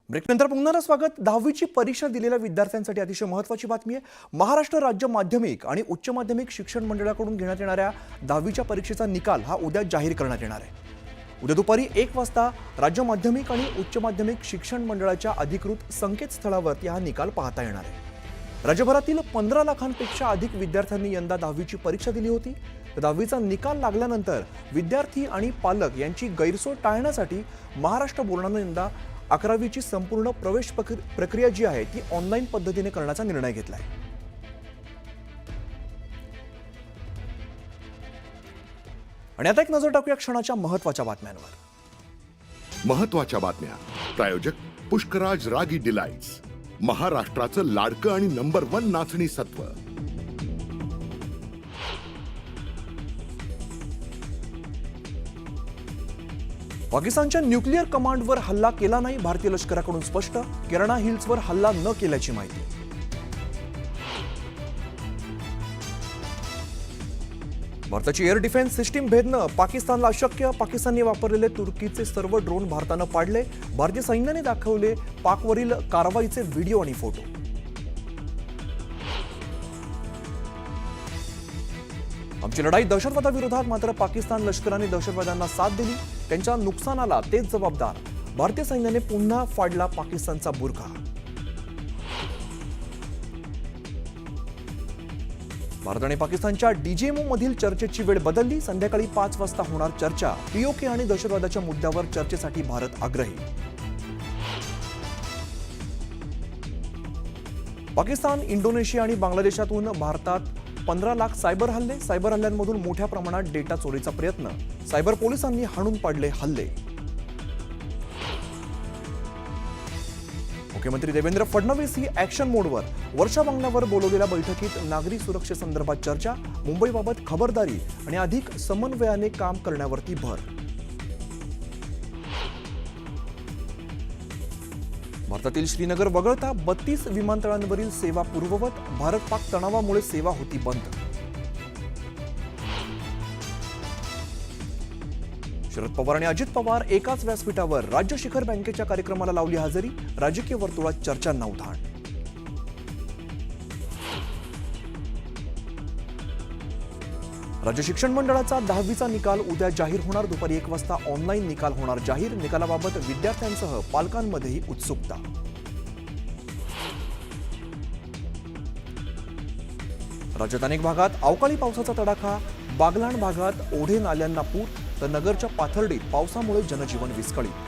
ब्रेकनंतर पुन्हा स्वागत। 10वीची परीक्षा दिलेल्या विद्यार्थ्यांसाठी अतिशय महत्त्वाची बातमी आहे। महाराष्ट्र राज्य माध्यमिक आणि उच्च माध्यमिक शिक्षण मंडळाकडून घेण्यात येणाऱ्या 10वीच्या परीक्षेचा निकाल हा उद्या जाहीर करण्यात येणार आहे। उद्या दुपारी 1 वाजता राज्य माध्यमिक आणि उच्च माध्यमिक शिक्षण मंडळाच्या अधिकृत संकेतस्थळावर हा निकाल पाहता येणार आहे। राज्यभरातील 15 लाखांपेक्षा अधिक विद्यार्थ्यांनी यंदा 10वीची परीक्षा दिली होती। 10वीचा निकाल लागल्यानंतर विद्यार्थी आणि पालक यांची गैरसोय टाळण्यासाठी महाराष्ट्र बोर्डाने यंदा 11वीची संपूर्ण प्रवेश प्रक्रिया जी आहे ती ऑनलाईन पद्धतीने करण्याचा निर्णय घेतला आहे। आणि आता एक नजर टाकूया क्षणाच्या महत्त्वाच्या बातम्यांवर। महत्त्वाच्या बातम्या प्रायोजक पुष्कराज रागी डिलाइट्स, महाराष्ट्राचं लाडकं आणि नंबर 1 नाचणी सत्व। पाकिस्तानच्या न्यूक्लिअर कमांडवर हल्ला केला नाही, भारतीय लष्कराकडून स्पष्ट। केरणा हिल्सवर हल्ला न केल्याची माहिती। भारताची एअर डिफेन्स सिस्टीम भेदणं पाकिस्तानला अशक्य। पाकिस्तानने वापरलेले तुर्कीचे सर्व ड्रोन भारतानं पाडले। भारतीय सैन्याने दाखवले पाकवरील कारवाईचे व्हिडिओ आणि फोटो। आमची लढाई दहशतवादाविरोधात, मात्र पाकिस्तान लष्कराने दहशतवाद्यांना साथ दिली, त्यांच्या नुकसानाला तेच जबाबदार। भारतीय सैन्याने पुन्हा फाडला पाकिस्तानचा बुरखा। भारत आणि पाकिस्तानच्या डीजीएमओ मधील चर्चेची वेळ बदलली। संध्याकाळी 5 वाजता होणार चर्चा। पीओके आणि दहशतवादाच्या मुद्द्यावर चर्चेसाठी भारत आग्रही। पाकिस्तान, इंडोनेशिया आणि बांगलादेशातून भारतात 15 लाख सायबर हल्ले। सायबर हल्ल्यांमधून मोठ्या प्रमाणात डेटा चोरीचा प्रयत्न। सायबर पोलिसांनी हाणून पाडले हल्ले। मुख्यमंत्री देवेंद्र फडणवीस ही ऍक्शन मोडवर। वर्षा बंगल्यावर बोलवलेल्या बैठकीत नागरी सुरक्षेसंदर्भात चर्चा। मुंबईबाबत खबरदारी आणि अधिक समन्वयाने काम करण्यावरती भर। भारतातील श्रीनगर वगळता 32 विमानतळांवरील सेवा पूर्ववत। भारत पाक तणावामुळे सेवा होती बंद। शरद पवार आणि अजित पवार एकाच व्यासपीठावर। राज्य शिखर बँकेच्या कार्यक्रमाला लावली हजेरी। राजकीय वर्तुळात चर्चांना उधाण। राज्य शिक्षण मंडळाचा 10वीचा निकाल उद्या जाहीर होणार। दुपारी 1 वाजता ऑनलाईन निकाल होणार जाहीर। निकालाबाबत विद्यार्थ्यांसह पालकांमध्येही उत्सुकता। राज्यात अनेक भागात अवकाळी पावसाचा तडाखा। बागलाण भागात ओढे नाल्यांना पूर, तर नगरच्या पाथर्डीत पावसामुळे जनजीवन विस्कळीत।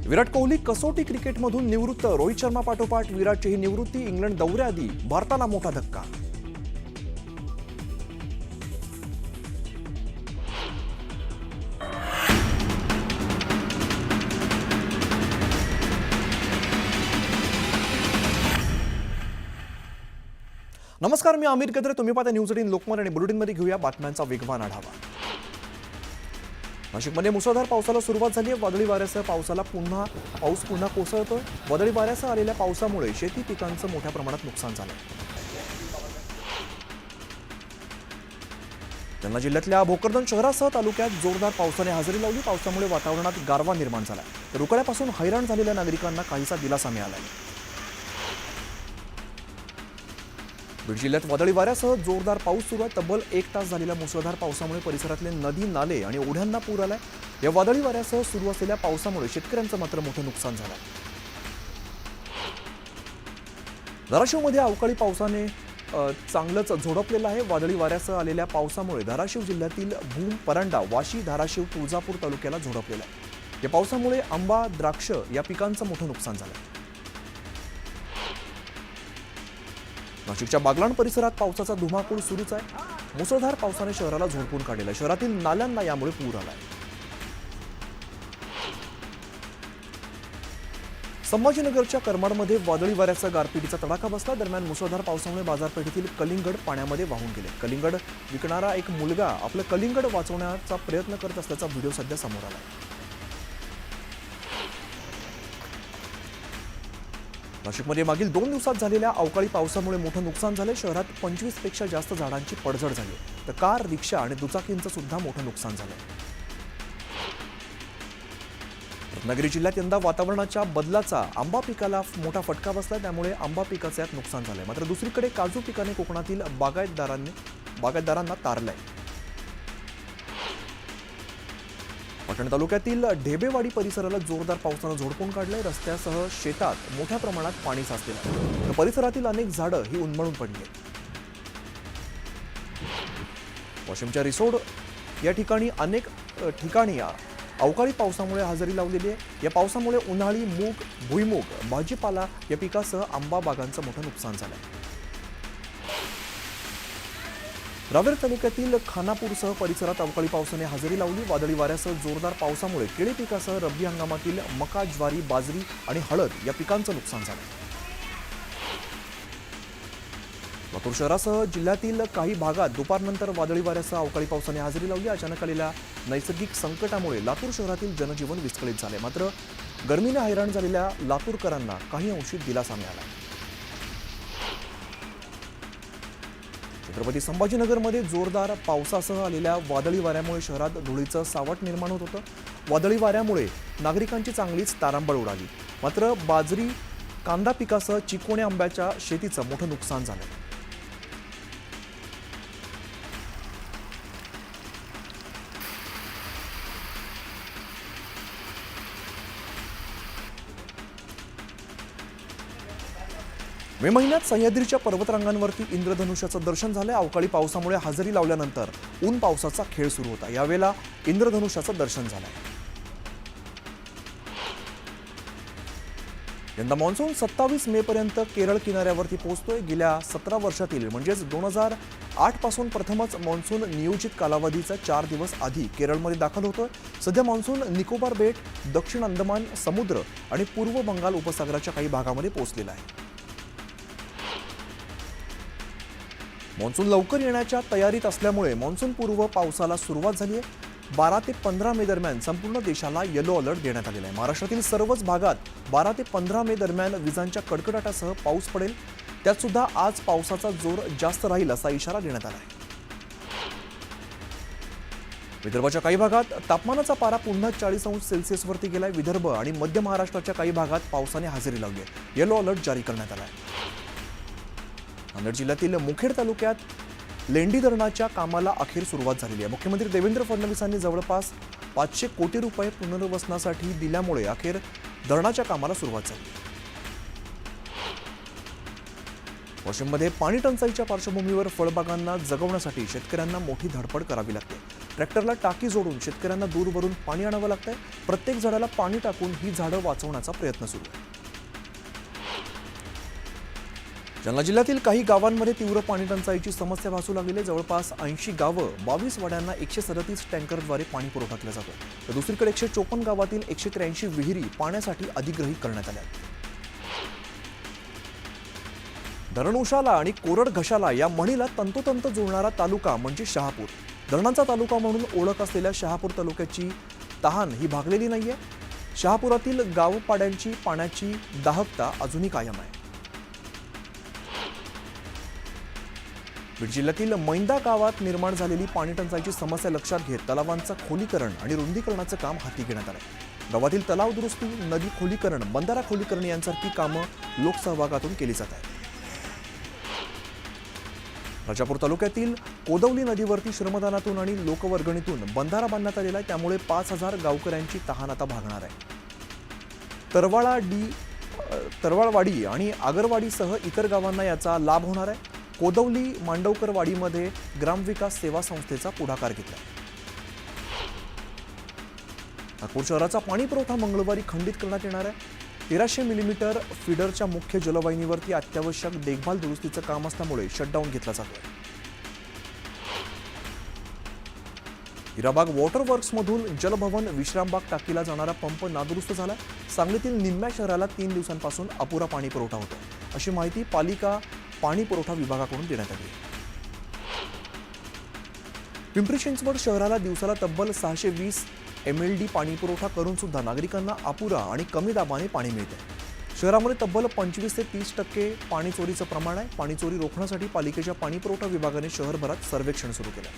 विराट कोहली कसोटी क्रिकेटमधून निवृत्त। रोहित शर्मा पाठोपाठ विराटची ही निवृत्ती। इंग्लंड दौऱ्याआधी भारताला मोठा धक्का। नमस्कार, मी आमिर कदरे। तुम्ही पाहता न्यूज 18 लोकमत आणि बुलेटिनमध्ये घेऊया बातम्यांचा वेगवान आढावा। नाशिकमध्ये मुसळधार पावसाला सुरुवात झाली आहे। वादळी वाऱ्यासह पाऊस पुन्हा कोसळतोय। वादळी वाऱ्यासह आलेल्या पावसामुळे शेती पिकांचं मोठ्या प्रमाणात नुकसान झालं। जालना जिल्ह्यातल्या भोकरदन शहरासह तालुक्यात जोरदार पावसाने हजेरी लावली। पावसामुळे वातावरणात गारवा निर्माण झाला, तर उकाड्यापासून हैराण झालेल्या नागरिकांना काहीसा दिलासा मिळाला आहे। बीड जिल्ह्यात वादळी वाऱ्यासह जोरदार पाऊस सुरू आहे। तब्बल 1 तास झालेल्या मुसळधार पावसामुळे परिसरातले नदी नाले आणि ओढ्यांना पूर आलाय। या वादळी वाऱ्यासह सुरू असलेल्या पावसामुळे शेतकऱ्यांचं मात्र मोठं नुकसान झालंय। धाराशिवमध्ये अवकाळी पावसाने चांगलंच झोडपलेलं आहे। वादळी वाऱ्यासह आलेल्या पावसामुळे धाराशिव जिल्ह्यातील भूम, परांडा, वाशी, धाराशिव, तुळजापूर तालुक्याला झोडपलेलं आहे। या पावसामुळे आंबा, द्राक्ष या पिकांचं मोठं नुकसान झालंय। नाशिकच्या बागलाण परिसरात पावसाचा धुमाकूळ सुरूच आहे। मुसळधार पावसाने शहराला झोडपून काढलेलं आहे। शहरातील नाल्यांना यामुळे पूर आलाय। संभाजीनगरच्या करमाडमध्ये वादळी वाऱ्याचा गारपिटीचा तडाखा बसला। दरम्यान मुसळधार पावसामुळे बाजारपेठेतील कलिंगड पाण्यामध्ये वाहून गेले। कलिंगड विकणारा एक मुलगा आपलं कलिंगड वाचवण्याचा प्रयत्न करत असल्याचा व्हिडिओ सध्या समोर आला। नाशिकमध्ये मागील 2 दिवसात झालेल्या अवकाळी पावसामुळे मोठं नुकसान झालं. शहरात 25 पेक्षा जास्त झाडांची पडझड झाली, तर कार, रिक्षा आणि दुचाकींचं सुद्धा मोठं नुकसान झालं. रत्नागिरी जिल्ह्यात यंदा वातावरणाच्या बदलाचा आंबा पिकाला मोठा फटका बसला, त्यामुळे आंबा पिकाचं यात नुकसान झालंय. मात्र दुसरीकडे काजू पिकाने कोकणातील बागायतदारांना तारलंय. पाटण तालुक्यातील ढेबेवाडी परिसराला जोरदार पावसानं झोडपून काढलंय. रस्त्यासह शेतात मोठ्या प्रमाणात पाणी साचलेलं आहे, तर परिसरातील अनेक झाडं ही उन्मळून पडली आहेत. वाशिमच्या रिसोड या ठिकाणी अनेक ठिकाणी अवकाळी पावसामुळे हजेरी लावलेली आहे. या पावसामुळे उन्हाळी मूग, भुईमूग, भाजीपाला या पिकासह आंबा बागांचं मोठं नुकसान झालंय. रावेर तालुक्यातील खानापूरसह परिसरात अवकाळी पावसाने हजेरी लावली. वादळी वाऱ्यासह जोरदार पावसामुळे केळी पिकासह रब्बी हंगामातील मका, ज्वारी, बाजरी आणि हळद या पिकांचं नुकसान झालं. लातूर शहरासह जिल्ह्यातील काही भागात दुपारनंतर वादळी वाऱ्यासह अवकाळी पावसाने हजेरी लावली. अचानक आलेल्या नैसर्गिक संकटामुळे लातूर शहरातील जनजीवन विस्कळीत झाले. मात्र गर्मीने हैराण झालेल्या लातूरकरांना काही अंशी दिलासा मिळाला. छत्रपती संभाजीनगरमध्ये जोरदार पावसासह आलेल्या वादळी वाऱ्यामुळे शहरात धुळीचं सावट निर्माण होत होतं. वादळी वाऱ्यामुळे नागरिकांची चांगलीच तारांबळ उडाली. मात्र बाजरी, कांदा पिकासह चिकोणे आंब्याच्या शेतीचं मोठं नुकसान झालं. मे महिन्यात सह्याद्रीच्या पर्वतरांगांवरती इंद्रधनुष्याचं दर्शन झालंय. अवकाळी पावसामुळे हजेरी लावल्यानंतर ऊन पावसाचा खेळ सुरू होता. यावेळेला इंद्रधनुष्याचं दर्शन झालंय. यंदा मान्सून 27 मे पर्यंत केरळ किनाऱ्यावरती पोहोचतोय. गेल्या 17 वर्षातील म्हणजेच 2008 पासून प्रथमच मान्सून नियोजित कालावधीचा 4 दिवस आधी केरळमध्ये दाखल होतोय. सध्या मान्सून निकोबार बेट, दक्षिण अंदमान समुद्र आणि पूर्व बंगाल उपसागराच्या काही भागामध्ये पोहोचलेला आहे. मान्सून लवकर येण्याच्या तयारीत असल्यामुळे मान्सून पूर्व पावसाला सुरुवात झाली आहे. 12 ते 15 मे दरम्यान संपूर्ण देशाला येलो अलर्ट देण्यात आलेला आहे. महाराष्ट्रातील सर्वच भागात 12 ते 15 मे दरम्यान विजांच्या कडकडाटासह पाऊस पडेल. त्यात सुद्धा आज पावसाचा जोर जास्त राहील असा इशारा देण्यात आला आहे. विदर्भाच्या काही भागात तापमानाचा पारा पुन्हा 40 अंश सेल्सिअसवरती गेलाय. विदर्भ आणि मध्य महाराष्ट्राच्या काही भागात पावसाने हजेरी लावली आहे. येलो अलर्ट जारी करण्यात आला आहे. नांदेड जिल्ह्यातील मुखेड तालुक्यात लेंडी धरणाच्या कामाला अखेर सुरुवात झालेली आहे. मुख्यमंत्री देवेंद्र फडणवीसांनी जवळपास 500 कोटी रुपये पुनर्वसनासाठी दिल्यामुळे अखेर धरणाच्या कामाला सुरुवात झाली. वाशिममध्ये पाणी टंचाईच्या पार्श्वभूमीवर फळबागांना जगवण्यासाठी शेतकऱ्यांना मोठी धडपड करावी लागते. ट्रॅक्टरला टाकी जोडून शेतकऱ्यांना दूरवरून पाणी आणावं लागतंय. प्रत्येक झाडाला पाणी टाकून ही झाडं वाचवण्याचा प्रयत्न सुरू आहे. जालना जिल्ह्यातील काही गावांमध्ये तीव्र पाणी टंचाईची समस्या भासू लागली आहे. जवळपास 80 गावं, 22 वाड्यांना 137 टँकरद्वारे पाणी पुरवठा केला जातो. तर दुसरीकडे 154 गावातील 183 विहिरी पाण्यासाठी अधिग्रहित करण्यात आल्या. धरण उशाला आणि कोरड घशाला या म्हणीला तंतोतंत जोडणारा तालुका म्हणजे शहापूर. धरणांचा तालुका म्हणून ओळख असलेल्या शहापूर तालुक्याची तहान ही भागलेली नाहीये. शहापुरातील गावपाड्यांची पाण्याची दाहकता अजूनही कायम आहे. बीड जिल्ह्यातील मैंदा गावात निर्माण झालेली पाणी टंचाईची समस्या लक्षात घेत तलावांचं खोलीकरण आणि रुंदीकरणाचं काम हाती घेण्यात आलं. गावातील तलाव दुरुस्ती, नदी खोलीकरण, बंधारा खोलीकरण यांसारखी कामं लोकसहभागातून केली जात आहेत. राजापूर तालुक्यातील कोदवली नदीवरती श्रमदानातून आणि लोकवर्गणीतून बंधारा बांधण्यात आलेला आहे. त्यामुळे 5000 गावकऱ्यांची तहान आता भागणार आहे. तरवाळवाडी आणि आगरवाडीसह इतर गावांना याचा लाभ होणार आहे. कोदवली मांडवकरवाडीमध्ये ग्रामविकास सेवा संस्थेचा पुढाकार घेतला. नागपूर शहराचा पाणी पुरवठा मंगळवारी खंडित करण्यात येणार आहे. 1300 मिलीमीटर फीडरच्या मुख्य जलवाहिनीवरती अत्यावश्यक देखभाल दुरुस्तीचं काम असल्यामुळे शटडाऊन घेतला जातोय. हिराबाग वॉटर वर्क्समधून जलभवन विश्रामबाग टाकीला जाणारा पंप नादुरुस्त झाला. सांगलीतील निम्म्या शहराला 3 दिवसांपासून अपुरा पाणी पुरवठा होतो, अशी माहिती पालिका पाणी पुरवठा विभागाकडून देण्यात आली. पिंपरी चिंचवड शहराला दिवसाला तब्बल 620 MLD पाणी पुरवठा करून सुद्धा नागरिकांना अपुरा आणि कमी दाबाने पाणी मिळते. शहरामध्ये तब्बल 25 ते 30% पाणी चोरीचं प्रमाण आहे. पाणी चोरी रोखण्यासाठी पालिकेच्या पाणीपुरवठा विभागाने शहरभरात सर्वेक्षण सुरू केलं.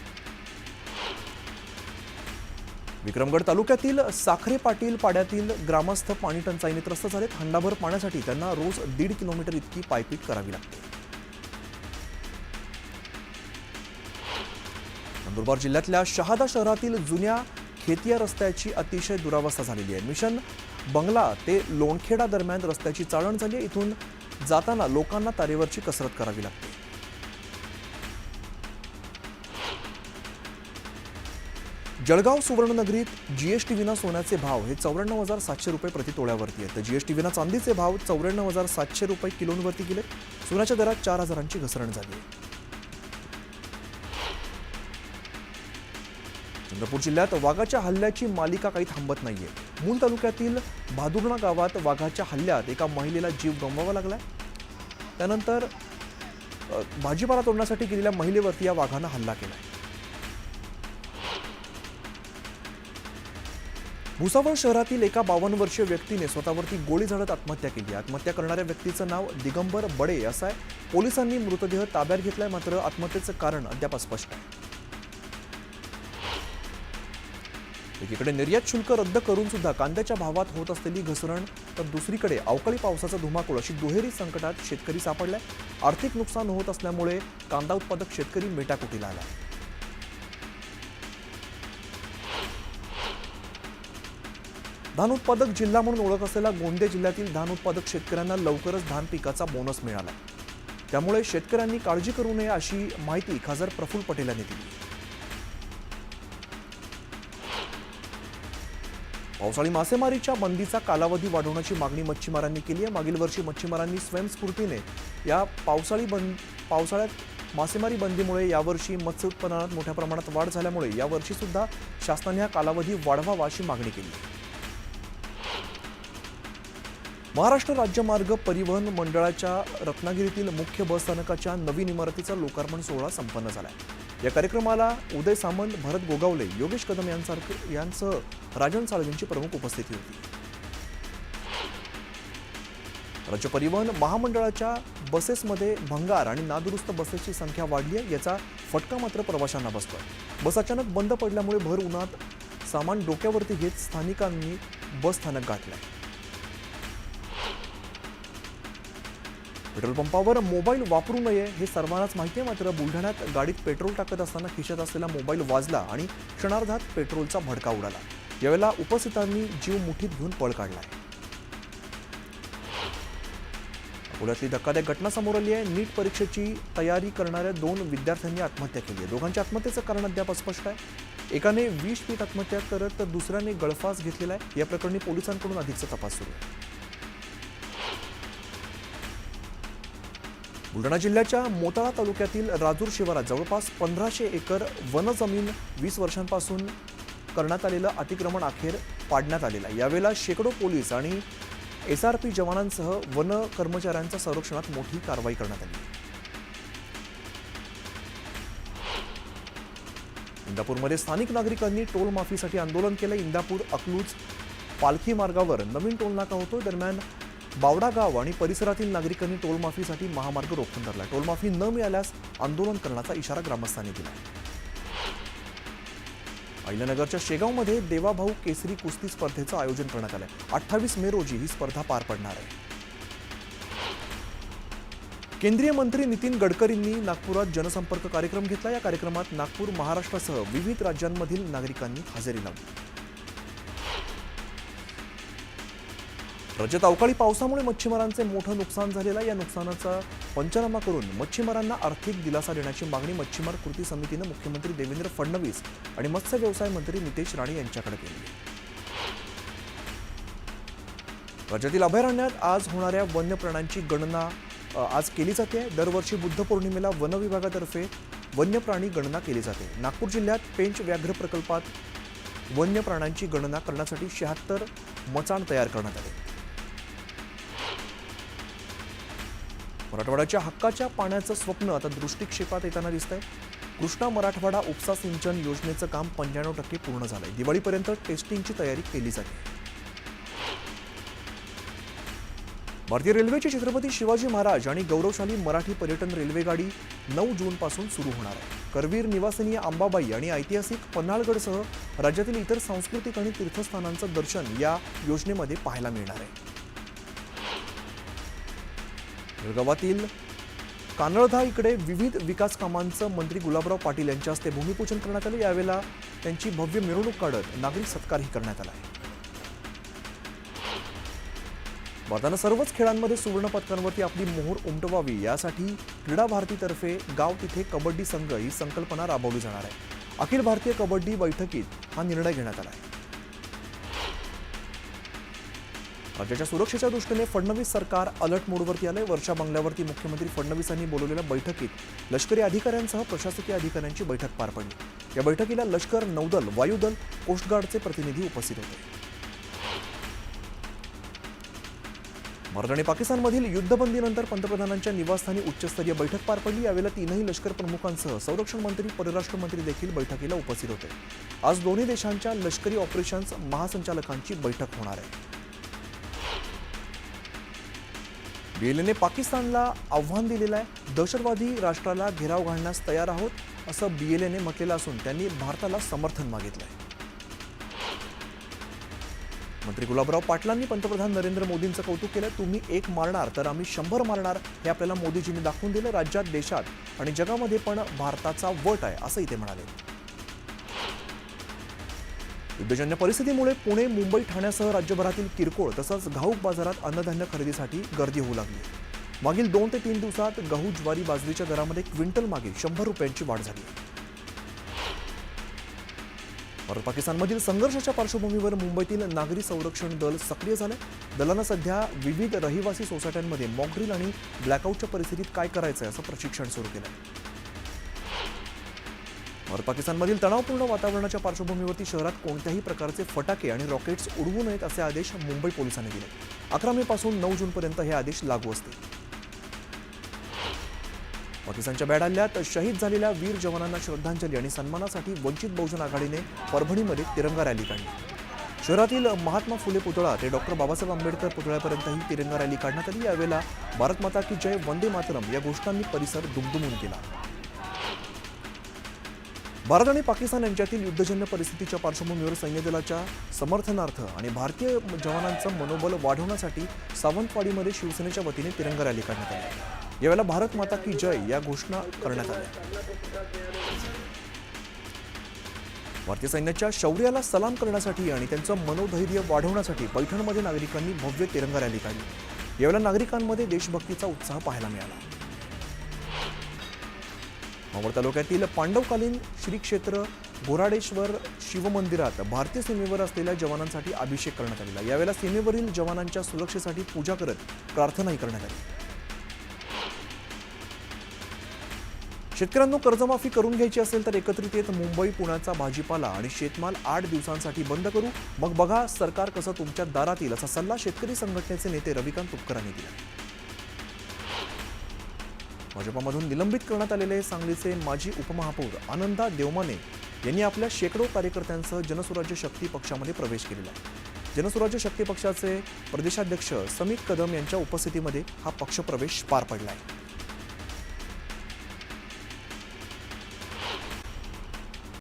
विक्रमगड तालुक्यातील साखरे पाटील पाड्यातील ग्रामस्थ पाणी टंचाईने त्रस्त झालेत. हंडाभर पाण्यासाठी त्यांना रोज 1.5 किलोमीटर इतकी पायपीट करावी लागते. नंदुरबार जिल्ह्यातल्या शहादा शहरातील जुन्या खेतिया रस्त्याची अतिशय दुरावस्था झालेली आहे. मिशन बंगला ते लोणखेडा दरम्यान रस्त्याची चाळण झाली आहे. इथून जाताना लोकांना तारेवरची कसरत करावी लागते. जळगाव सुवर्णनगरीत जीएसटी विना सोन्याचे भाव हे 94,700 रुपये प्रति तोळ्यावरती आहेत. तर जीएसटी विना चांदीचे भाव 94,700 रुपये किलोवरती गेले. सोन्याच्या दरात 4,000ची घसरण झाली आहे. चंद्रपूर जिल्ह्यात वाघाच्या हल्ल्याची मालिका काही थांबत नाहीये. मूल तालुक्यातील भादुर्णा गावात वाघाच्या हल्ल्यात एका महिलेला जीव गमवावा लागलाय. त्यानंतर भाजीपाला तोडण्यासाठी गेलेल्या महिलेवरती या वाघानं हल्ला केलाय. भुसावळ शहरातील एका 52 वर्षीय व्यक्तीने स्वतःवरती गोळी झाडत आत्महत्या केली. आत्महत्या करणाऱ्या व्यक्तीचं नाव दिगंबर बडे असं आहे. पोलिसांनी मृतदेह ताब्यात घेतलाय. मात्र आत्महत्येचं कारण अद्याप अस्पष्ट आहे. एकीकडे निर्यात शुल्क रद्द करून सुद्धा कांद्याच्या भावात होत असलेली घसरण, तर दुसरीकडे अवकाळी पावसाचा धुमाकूळ अशी दुहेरी संकटात शेतकरी सापडलाय. आर्थिक नुकसान होत असल्यामुळे कांदा उत्पादक शेतकरी मेटाकुटीला आला. धान उत्पादक जिल्हा म्हणून ओळख असलेला गोंदिया जिल्ह्यातील धान उत्पादक शेतकऱ्यांना लवकरच धान पिकाचा बोनस मिळाला. त्यामुळे शेतकऱ्यांनी काळजी करू नये अशी माहिती खासदार प्रफुल्ल पटेल यांनी दिली. पावसाळी मासेमारीच्या बंदीचा कालावधी वाढवण्याची मागणी मच्छीमारांनी केली आहे. मागील वर्षी मच्छीमारांनी स्वयंस्फूर्तीने या पावसाळ्यात मासेमारी बंदीमुळे यावर्षी मत्स्य उत्पादनात मोठ्या प्रमाणात वाढ झाल्यामुळे यावर्षी सुद्धा शासनाने हा कालावधी वाढवावा अशी मागणी केली. महाराष्ट्र राज्य मार्ग परिवहन मंडळाच्या रत्नागिरीतील मुख्य बस स्थानकाच्या नवीन इमारतीचा लोकार्पण सोहळा संपन्न झाला. या कार्यक्रमाला उदय सामंत, भरत गोगावले, योगेश कदम यांसह राजन साळवींची प्रमुख उपस्थिती होती. राज्य परिवहन महामंडळाच्या बसेसमध्ये भंगार आणि नादुरुस्त बसेसची संख्या वाढली आहे. याचा फटका मात्र प्रवाशांना बसतोय. बस अचानक बंद पडल्यामुळे भर उन्हात सामान डोक्यावरती घेत स्थानिकांनी बस स्थानक गाठलंय. पेट्रोल पंपावर मोबाईल वापरू नये हे सर्वांनाच माहिती आहे. मात्र बुलढाण्यात गाडीत पेट्रोल टाकत असताना खिशात असलेला मोबाईल वाजला आणि क्षणार्धात पेट्रोलचा भडका उडाला. यावेळेला उपस्थितांनी जीव मुठीत घेऊन पळ काढलाय. अकोल्यातली धक्कादायक घटना समोर आली आहे. नीट परीक्षेची तयारी करणाऱ्या 2 विद्यार्थ्यांनी आत्महत्या केली आहे. दोघांच्या आत्महत्येचं कारण अद्याप अस्पष्ट आहे. एकाने विष पीत आत्महत्या करत तर दुसऱ्याने गळफास घेतलेला आहे. या प्रकरणी पोलिसांकडून अधिकचा तपास सुरू आहे. बुलढाणा जिल्ह्याच्या मोताळा तालुक्यातील राजूर शिवारात जवळपास 1500 एकर वनजमीन 20 वर्षांपासून करण्यात आलेलं अतिक्रमण अखेर पाडण्यात आलेलं आहे. यावेळेला शेकडो पोलीस आणि SRP जवानांसह वन कर्मचाऱ्यांच्या संरक्षणात मोठी कारवाई करण्यात आली. इंदापूरमध्ये स्थानिक नागरिकांनी टोल माफीसाठी आंदोलन केलं. इंदापूर अकलूज पालखी मार्गावर नवीन टोल नाका होतो. दरम्यान बावडा गाव आणि परिसरातील नागरिकांनी टोलमाफीसाठी महामार्ग रोखून धरला. टोलमाफी न मिळाल्यास आंदोलन करण्याचा इशारा ग्रामस्थांनी दिला. अहिल्यानगरच्या शेगावमध्ये देवाभाऊ केसरी कुस्ती स्पर्धेचं आयोजन करण्यात आलंय. 28 मे रोजी ही स्पर्धा पार पडणार आहे. केंद्रीय मंत्री नितीन गडकरींनी नागपुरात जनसंपर्क कार्यक्रम घेतला. या कार्यक्रमात नागपूर, महाराष्ट्रासह विविध राज्यांमधील नागरिकांनी हजेरी लावली. राज्यात अवकाळी पावसामुळे मच्छीमारांचे मोठं नुकसान झालेलं आहे. या नुकसानाचा पंचनामा करून मच्छीमारांना आर्थिक दिलासा देण्याची मागणी मच्छीमार कृती समितीनं मुख्यमंत्री देवेंद्र फडणवीस आणि मत्स्य व्यवसाय मंत्री नितेश राणे यांच्याकडे केली. राज्यातील अभयारण्यात आज होणाऱ्या वन्य प्राण्यांची गणना आज केली जाते. दरवर्षी बुद्ध पौर्णिमेला वन विभागातर्फे वन्य प्राणी गणना केली जाते. नागपूर जिल्ह्यात पेंच व्याघ्र प्रकल्पात वन्य प्राण्यांची गणना करण्यासाठी 76 मचाण तयार करण्यात आले. मराठवाड्याच्या हक्काच्या पाण्याचं स्वप्न आता दृष्टिक्षेपात येताना दिसतंय. कृष्णा मराठवाडा उपसा सिंचन योजनेचं काम 95% पूर्ण झालंय. दिवाळीपर्यंत टेस्टिंगची तयारी केली जाते. भारतीय रेल्वेचे छत्रपती शिवाजी महाराज आणि गौरवशाली मराठी पर्यटन रेल्वेगाडी 9 जूनपासून सुरू होणार आहे. करवीर निवासिनी अंबाबाई आणि ऐतिहासिक पन्हाळगडसह राज्यातील इतर सांस्कृतिक आणि तीर्थस्थानांचं दर्शन या योजनेमध्ये पाहायला मिळणार आहे. जळगावातील कानळधा इकडे विविध विकास कामांचं मंत्री गुलाबराव पाटील यांच्या हस्ते भूमिपूजन करण्यात आले. यावेळेला त्यांची भव्य मिरवणूक काढत नागरिक सत्कारही करण्यात आला आहे. भारतानं सर्वच खेळांमध्ये सुवर्ण पदकांवरती आपली मोहोर उमटवावी यासाठी क्रीडा भारतीतर्फे गाव तिथे कबड्डी संघ ही संकल्पना राबवली जाणार आहे. अखिल भारतीय कबड्डी बैठकीत हा निर्णय घेण्यात आला आहे. राज्याच्या सुरक्षेच्या दृष्टीने फडणवीस सरकार अलर्ट मोडवरती आलंय. वर्षा बंगल्यावरती मुख्यमंत्री फडणवीसांनी बोलवलेल्या बैठकीत लष्करी अधिकाऱ्यांसह प्रशासकीय अधिकाऱ्यांची बैठक पार पडली. या बैठकीला लष्कर, नौदल, वायुदल, कोस्टगार्डचे प्रतिनिधी उपस्थित होते. भारत आणि पाकिस्तानमधील युद्धबंदीनंतर पंतप्रधानांच्या निवासस्थानी उच्चस्तरीय बैठक पार पडली. यावेळेला तीनही लष्कर प्रमुखांसह संरक्षण मंत्री, परराष्ट्र मंत्री देखील बैठकीला उपस्थित होते. आज दोन्ही देशांच्या लष्करी ऑपरेशन्स महासंचालकांची बैठक होणार आहे. बीएलएने पाकिस्तानला आव्हान दिलेलं आहे. दहशतवादी राष्ट्राला घेराव घालण्यास तयार आहोत असं बीएलएने म्हटलेलं असून त्यांनी भारताला समर्थन मागितलं आहे. मंत्री गुलाबराव पाटलांनी पंतप्रधान नरेंद्र मोदींचं कौतुक केलं. तुम्ही 1 मारणार तर आम्ही 100 मारणार हे आपल्याला मोदीजींनी दाखवून दिलं. राज्यात, देशात आणि जगामध्ये पण भारताचा वट आहे असंही ते म्हणाले. युद्धजन्य परिस्थितीमुळे पुणे, मुंबई, ठाण्यासह राज्यभरातील किरकोळ तसंच घाऊक बाजारात अन्नधान्य खरेदीसाठी गर्दी होऊ लागली. मागील 2 ते 3 दिवसात गहू, ज्वारी, बाजरीच्या दरामध्ये क्विंटल मागे 100 रुपयांची वाढ झाली. भारत पाकिस्तानमधील संघर्षाच्या पार्श्वभूमीवर मुंबईतील नागरी संरक्षण दल सक्रिय झाले. दलानं सध्या विविध रहिवासी सोसायट्यांमध्ये मॉकड्रिल आणि ब्लॅकआउटच्या परिस्थितीत काय करायचंय असं प्रशिक्षण सुरू केलं. भारत पाकिस्तानमधील तणावपूर्ण वातावरणाच्या पार्श्वभूमीवरती शहरात कोणत्याही प्रकारचे फटाके आणि रॉकेट्स उडवू नयेत असे आदेश मुंबई पोलिसांनी दिले. 11 मे पासून 9 जूनपर्यंत हे आदेश लागू असतील. पाकिस्तानच्या बॅड हल्ल्यात शहीद झालेल्या वीर जवानांना श्रद्धांजली आणि सन्मानासाठी वंचित बहुजन आघाडीने परभणीमध्ये तिरंगा रॅली काढली. शहरातील महात्मा फुले पुतळा ते डॉक्टर बाबासाहेब आंबेडकर पुतळ्यापर्यंत ही तिरंगा रॅली काढण्यात आली. यावेळेला भारत माता की जय, वंदे मातरम या घोषणांनी परिसर दुमदुमून केला. भारत आणि पाकिस्तान यांच्यातील युद्धजन्य परिस्थितीच्या पार्श्वभूमीवर सैन्य दलाच्या समर्थनार्थ आणि भारतीय जवानांचं मनोबल वाढवण्यासाठी सावंतवाडीमध्ये शिवसेनेच्या वतीने तिरंगा रॅली काढण्यात आली. यावेळेला भारत माता की जय या घोषणा करण्यात आल्या. भारतीय सैन्याच्या शौर्याला सलाम करण्यासाठी आणि त्यांचं मनोधैर्य वाढवण्यासाठी पैठणमध्ये नागरिकांनी भव्य तिरंगा रॅली काढली. यावेळेला नागरिकांमध्ये देशभक्तीचा उत्साह पाहायला मिळाला. मावळ तालुक्यातील पांडवकालीन श्री क्षेत्र बोराडेश्वर शिवमंदिरात भारतीय सीमेवर असलेल्या जवानांसाठी अभिषेक करण्यात आलेला. यावेळेला सीमेवरील जवानांच्या सुरक्षेसाठी पूजा करत प्रार्थनाही करण्यात आली. शेतकऱ्यांना कर्जमाफी करून घ्यायची असेल तर एकत्रित येत मुंबई, पुण्याचा भाजीपाला आणि शेतमाल 8 दिवसांसाठी बंद करू, मग बघा सरकार कसं तुमच्या दारात येईल असा सल्ला शेतकरी संघटनेचे नेते रविकांत तुपकरांनी दिला. भाजपामधून निलंबित करण्यात आलेले सांगलीचे माजी उपमहापौर आनंदा देवमाने यांनी आपल्या शेकडो कार्यकर्त्यांसह जनसुराज्य शक्ती पक्षामध्ये प्रवेश केलेला आहे. जनसुराज्य शक्ती पक्षाचे प्रदेशाध्यक्ष समित कदम यांच्या उपस्थितीमध्ये हा पक्षप्रवेश पार पडला आहे.